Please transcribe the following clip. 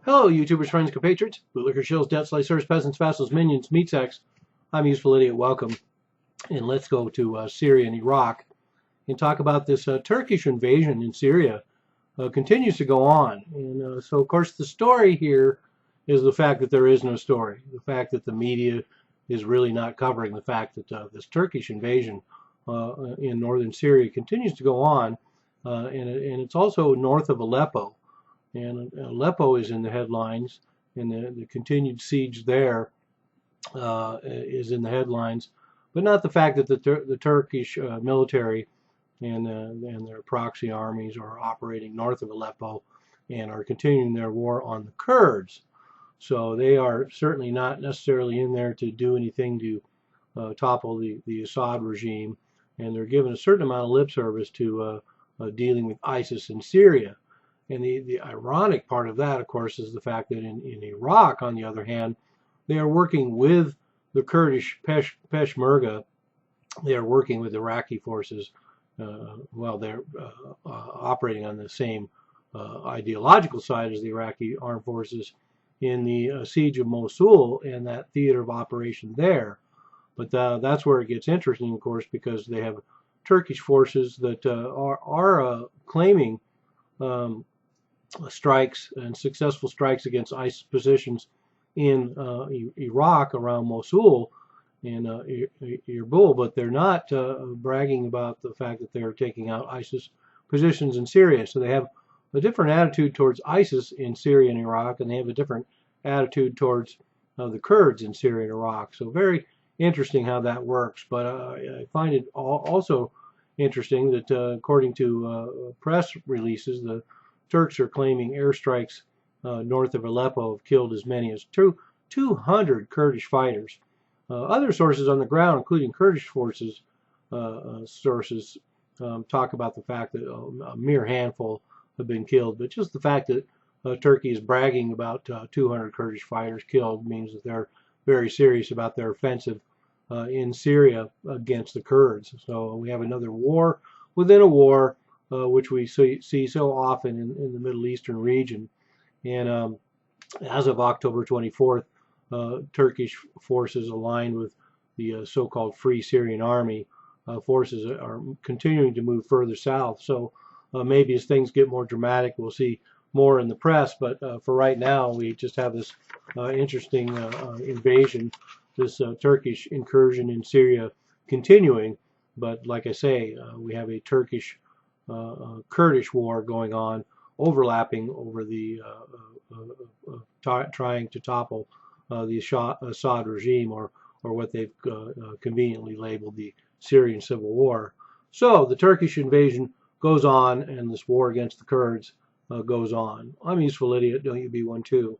Hello, YouTubers, friends, compatriots, bootlicker, shills, debt slicers, peasants, vassals, minions, meat sacks. I'm Useful Idiot. Welcome. And let's go to Syria and Iraq and talk about this Turkish invasion in Syria. Continues to go on. And so, of course, the story here is the fact that there is no story. The fact that the media is really not covering the fact that this Turkish invasion in northern Syria continues to go on. And it's also north of Aleppo. And Aleppo is in the headlines, and the continued siege there is in the headlines, but not the fact that the Turkish military and their proxy armies are operating north of Aleppo and are continuing their war on the Kurds. So they are certainly not necessarily in there to do anything to topple the Assad regime, and they're given a certain amount of lip service to dealing with ISIS in Syria. And the ironic part of that, of course, is the fact that in Iraq, on the other hand, they are working with the Kurdish Peshmerga. They are working with Iraqi forces. Well, they're operating on the same ideological side as the Iraqi armed forces in the siege of Mosul and that theater of operation there. But that's where it gets interesting, of course, because they have Turkish forces that are claiming strikes and successful strikes against ISIS positions in Iraq around Mosul and Erbil, but they're not bragging about the fact that they're taking out ISIS positions in Syria. So they have a different attitude towards ISIS in Syria and Iraq, and they have a different attitude towards the Kurds in Syria and Iraq. So very interesting how that works. But I find it also interesting that according to press releases, the Turks are claiming airstrikes north of Aleppo have killed as many as 200 Kurdish fighters. Other sources on the ground, including Kurdish forces sources, talk about the fact that a mere handful have been killed. But just the fact that Turkey is bragging about 200 Kurdish fighters killed means that they're very serious about their offensive in Syria against the Kurds. So we have another war within a war, which we see so often in the Middle Eastern region. And as of October 24th, Turkish forces aligned with the so-called Free Syrian Army forces are continuing to move further south. So maybe as things get more dramatic, we'll see more in the press. But for right now, we just have this interesting invasion, this Turkish incursion in Syria continuing. But like I say, we have a Turkish Kurdish war going on, overlapping over the trying to topple the Assad regime, or what they've conveniently labeled the Syrian civil war. So the Turkish invasion goes on, and this war against the Kurds goes on. I'm a Useful Idiot. Don't you be one too.